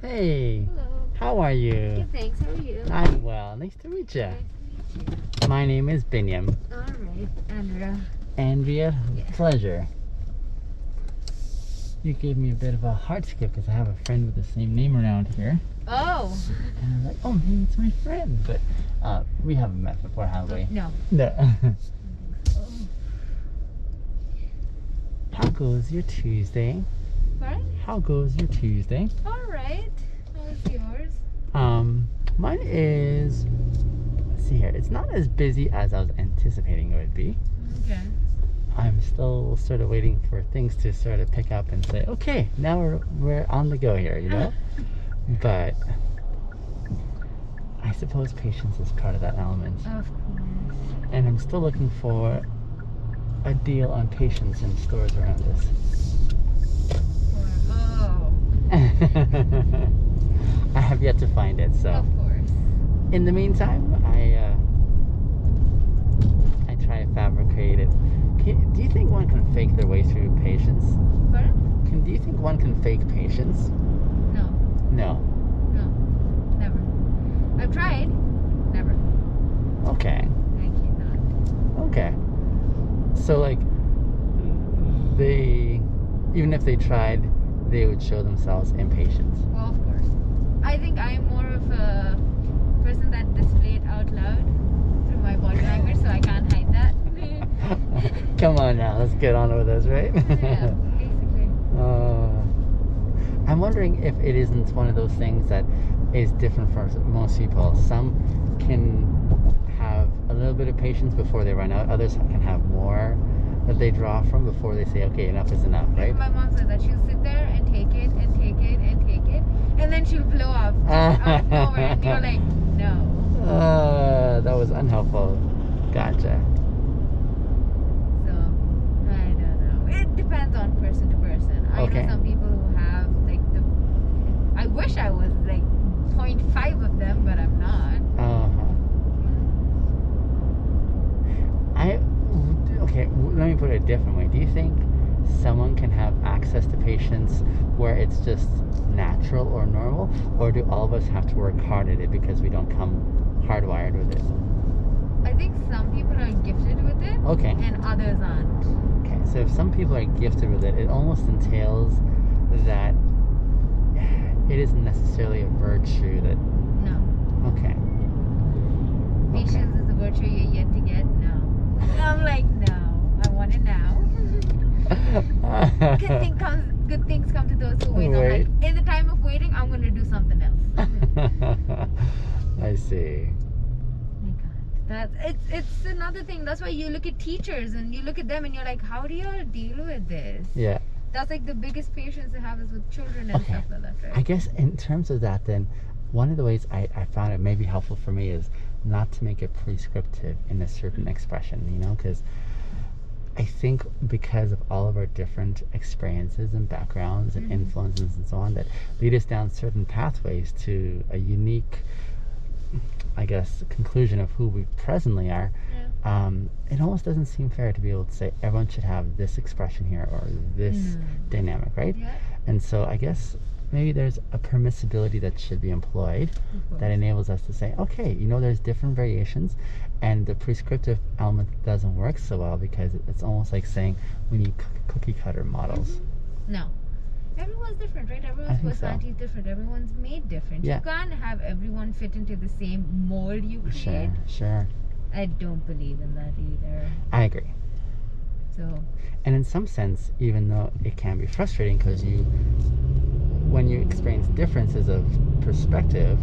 Hey, Hello. how are you? Good, thanks. How are you? I'm well. Nice to meet you. Nice to meet you. My name is Binyam. All right, Andrea. Andrea, Yeah. pleasure. You gave me a bit of a heart skip because I have a friend with the same name around here. Oh. And I was like, oh, maybe it's my friend. But we haven't met before, have we? No. No. Oh. How goes your Tuesday? What? How goes your Tuesday? All right. How's yours? Mine is, let's see here, it's not as busy as I was anticipating it would be. Okay. I'm still sort of waiting for things to sort of pick up and say, okay, now we're on the go here, you know? But I suppose patience is part of that element. Of course. And I'm still looking for a deal on patience in stores around us. Oh. I have yet to find it, so. Of course. In the meantime, I try to fabricate it. Do you think one can fake their way through patience? What? Do you think one can fake patience? No. No. No. Never. I've tried. Never. Okay. I cannot. Okay. So like, even if they tried, they would show themselves impatient. Well, of course. I think I'm more of a person that display it out loud through my body language, so I can't hide that. Come on now, let's get on with this, right? Yeah, basically. I'm wondering if it isn't one of those things that is different for most people. Some can have a little bit of patience before they run out. Others can have more that they draw from before they say, okay, enough is enough, right? My mom said that she'll sit there and take it and take it and take it, and then she'll blow up just out of nowhere, and you're like, no. That was unhelpful. Gotcha. So, I don't know. It depends on person to person. I Okay. know some people who have, like, I wish I was, like, 0.5 of them, but I'm not. Okay, let me put it a different way. Do you think someone can have access to patience where it's just natural or normal, or do all of us have to work hard at it because we don't come hardwired with it? I think some people are gifted with it, Okay. and others aren't. Okay, so if some people are gifted with it, it almost entails that it isn't necessarily a virtue that... No. Okay. Patience is a virtue you're yet to get? No. I'm like, no. I want it now. Good things come to those who wait. Right. I'm like, in the time of waiting, I'm going to do something else. I see. It's another thing. That's why you look at teachers and you look at them and you're like, how do y'all deal with this? Yeah. That's like the biggest patience they have is with children and stuff like that, right? I guess in terms of that, then, one of the ways I found it may be helpful for me is not to make it prescriptive in a certain expression, you know, because I think because of all of our different experiences and backgrounds and influences and so on that lead us down certain pathways to a unique, I guess, conclusion of who we presently are. Yeah. It almost doesn't seem fair to be able to say everyone should have this expression here or this dynamic, right? Yeah. And so I guess maybe there's a permissibility that should be employed that enables us to say, okay, you know, there's different variations, and the prescriptive element doesn't work so well because it's almost like saying we need cookie cutter models. No. Everyone's different, right? Everyone's personality is different. Everyone's made different. Yeah. You can't have everyone fit into the same mold you create. Sure. I don't believe in that either. I agree. So. And in some sense, even though it can be frustrating because when you experience differences of perspective,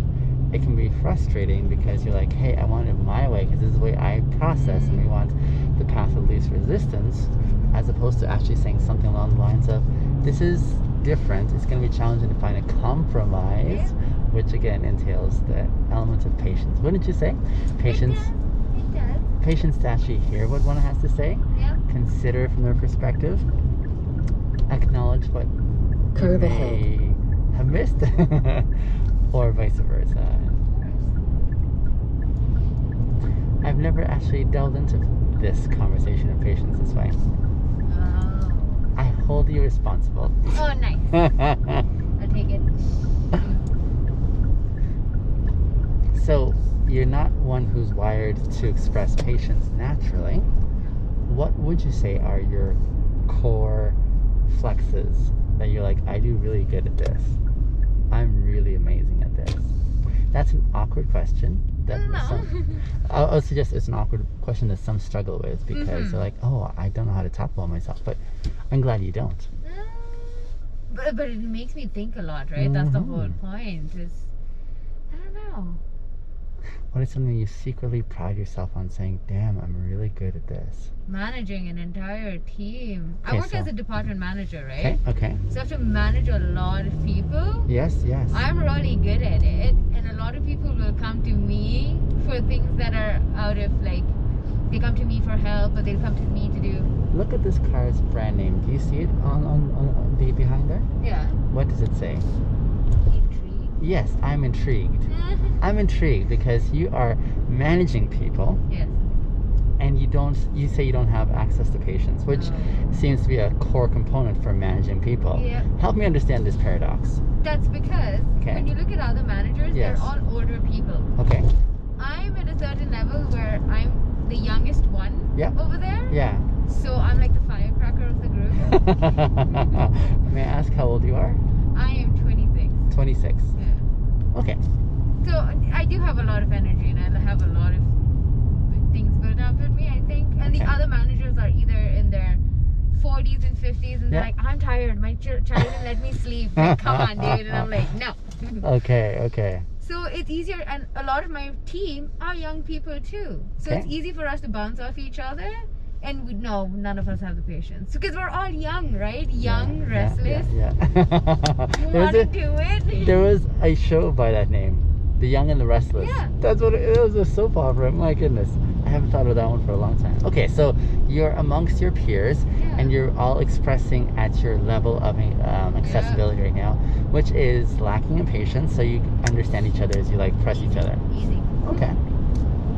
it can be frustrating because you're like, hey, I want it my way because this is the way I process, and we want the path of least resistance, as opposed to actually saying something along the lines of, this is different, it's going to be challenging to find a compromise, which again entails the element of patience. Wouldn't you say? Patience. It does. Patience to actually hear what one has to say, Yeah. consider from their perspective, acknowledge what Curve you ahead. may have missed, or vice versa. I've never actually delved into this conversation of patience this way. Oh. I hold you responsible. Oh, nice. I'll take it. you're not one who's wired to express patience naturally, what would you say are your core flexes that you're like, I do really good at this? I'm really amazing at this. That's an awkward question. I would suggest it's an awkward question that some struggle with because they're like, oh, I don't know how to talk about myself, but I'm glad you don't. But it makes me think a lot, right? That's the whole point. I don't know. What is something you secretly pride yourself on saying, damn, I'm really good at this? Managing an entire team. Okay, I work as a department manager, right? Okay. So I have to manage a lot of people. Yes. I'm really good at it. And a lot of people will come to me for things that are out of like, they come to me for help, but they'll come to me to do. Look at this car's brand name. Do you see it on the behind there? Yeah. What does it say? Intrigue. Yes, I'm intrigued. I'm intrigued because you are managing people. Yes. And you say you don't have access to patients, which seems to be a core component for managing people. Yeah. Help me understand this paradox. That's because when you look at other managers, they're all older people. Okay. I'm at a certain level where I'm the youngest one over there. Yeah. So I'm like the firecracker of the group. May I ask how old you are? I am 26. 26. Yeah. Okay. So I do have a lot of energy and I have a lot of things built up in me, I think. And the other managers are either in their 40s and 50s and they're like, I'm tired, my child didn't let me sleep. Like, come on, dude. And I'm like, no. Okay. So it's easier, and a lot of my team are young people too. So it's easy for us to bounce off each other. And none of us have the patience because we're all young, right? Young, restless. Yeah. Want to do it. There was a show by that name, The Young and the Restless. Yeah. That's what it was, a soap opera. My goodness, I haven't thought of that one for a long time. Okay, so you're amongst your peers, and you're all expressing at your level of accessibility right now, which is lacking in patience. So you understand each other as you like press each other. Easy. Okay.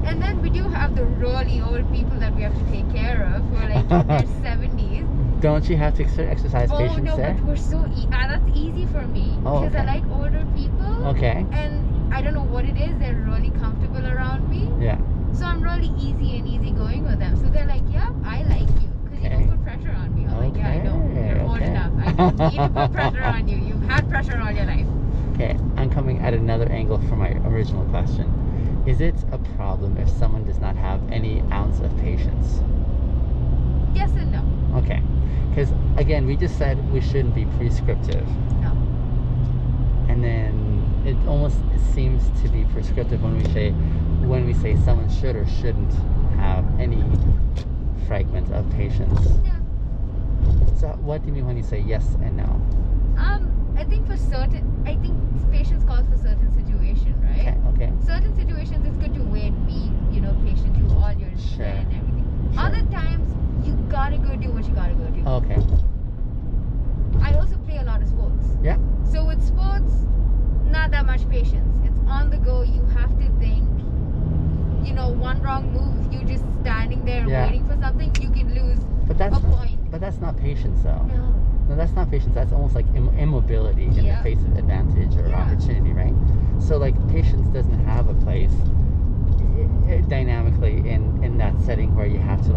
And then we do have the really old people that we have to take care of who are like in their 70s. Don't you have to exercise patience there? But we're so that's easy for me because I like older people. Okay. And I don't know what it is, they're really comfortable around me. Yeah. So I'm really easy going with them. So they're like, yeah, I like you because you don't put pressure on me. I'm like, yeah, I know. You're old enough. I don't need to put pressure on you. You've had pressure all your life. Okay, I'm coming at another angle from my original question. Is it a problem if someone does not have any ounce of patience? Yes and no. Okay, because again, we just said we shouldn't be prescriptive. No. And then it almost seems to be prescriptive when we say someone should or shouldn't have any fragment of patience. Yeah. So what do you mean when you say yes and no? I think patience calls for certain situation, right? Okay. Certain situations it's good to wait, be, patient, do all your shit and everything. Sure. Other times you gotta go do what you gotta go do. Okay. I also play a lot of sports. Yeah. So with sports, not that much patience. It's on the go. You have to think. One wrong move, you just standing there waiting for something, you can lose a point. But that's not patience, though. No, that's not patience. That's almost like immobility in the face of advantage or opportunity, right? So like patience doesn't have a place dynamically in that setting where you have to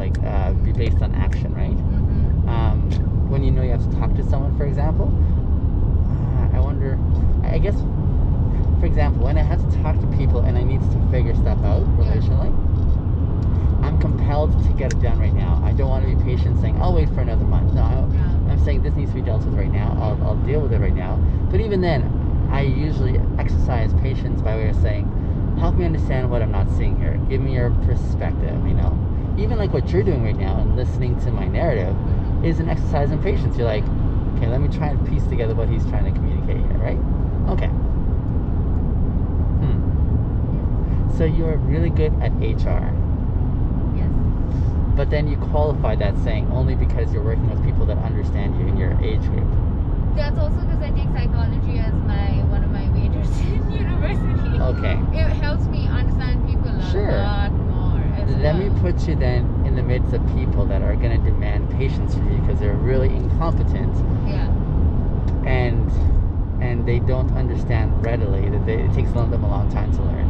be based on action, right? Mm-hmm. When you have to talk to someone, for example, I guess, for example, when I have to talk to people and I need to figure stuff out relationally, I'm compelled to get it done right now. I don't want to be patient saying, I'll wait for another month. No, I'm saying this needs to be dealt with right now. I'll deal with it right now. But even then, I usually exercise patience by way of saying, help me understand what I'm not seeing here. Give me your perspective, Even like what you're doing right now and listening to my narrative is an exercise in patience. You're like, okay, let me try and piece together what he's trying to communicate here, right? Okay. So you're really good at HR. Yes. But then you qualify that saying only because you're working with people that understand you in your age group. That's also because I take psychology as one of my majors in university. Okay. It helps me understand people a lot more. Let me put you then in the midst of people that are going to demand patience from you because they're really incompetent. Yeah. And they don't understand readily that it takes them a long time to learn.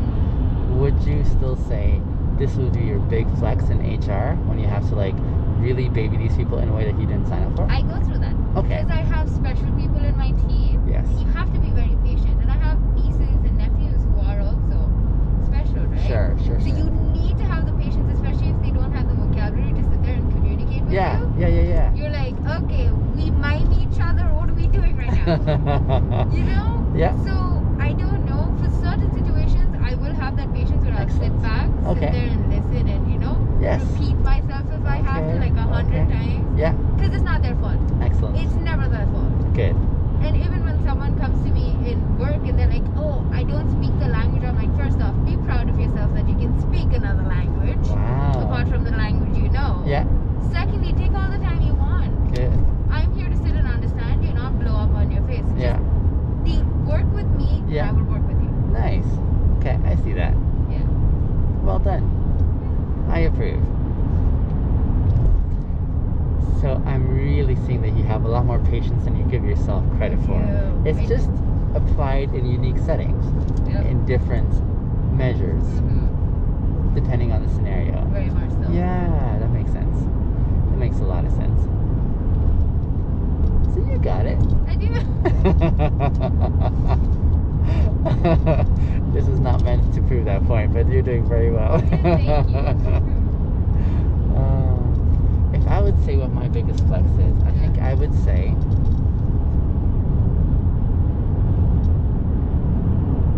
would you still say this would be your big flex in HR when you have to like really baby these people in a way that you didn't sign up for? I go through that. Okay. Because I have special people in my team. Yes. You have to be very patient. And I have nieces and nephews who are also special, right? Sure. So you need to have the patience, especially if they don't have the vocabulary to sit there and communicate with you. Yeah. You're like, okay, we mime each other. What are we doing right now? You know? Yeah. So I don't know. For certain situations, I will have that patience where I'll sit back, sit there and listen and, Yes. repeat myself if I have to, like 100 times. Yeah. Because it's not their fault. Excellent. It's never their fault. Good. And even when someone comes to me in work and they're like, oh, I don't speak the language, I'm like, first off, be proud of yourself that you can speak another language. Wow. Apart from the language you know. Yeah. Secondly, take all the time you want. Good. I'm here to sit and understand you, not blow up on your face. Yeah. Just work with me, Yeah. I will work with you. Nice. Okay, I see that. Yeah. Well done. I approve. So I'm really seeing that you have a lot more patience than you give yourself credit for. It's just applied in unique settings, in different measures, depending on the scenario. Very much so. Yeah, that makes sense. That makes a lot of sense. So you got it. I do. This is not meant to prove that point, but you're doing very well. Thank you. If I would say what my biggest flex is, I think I would say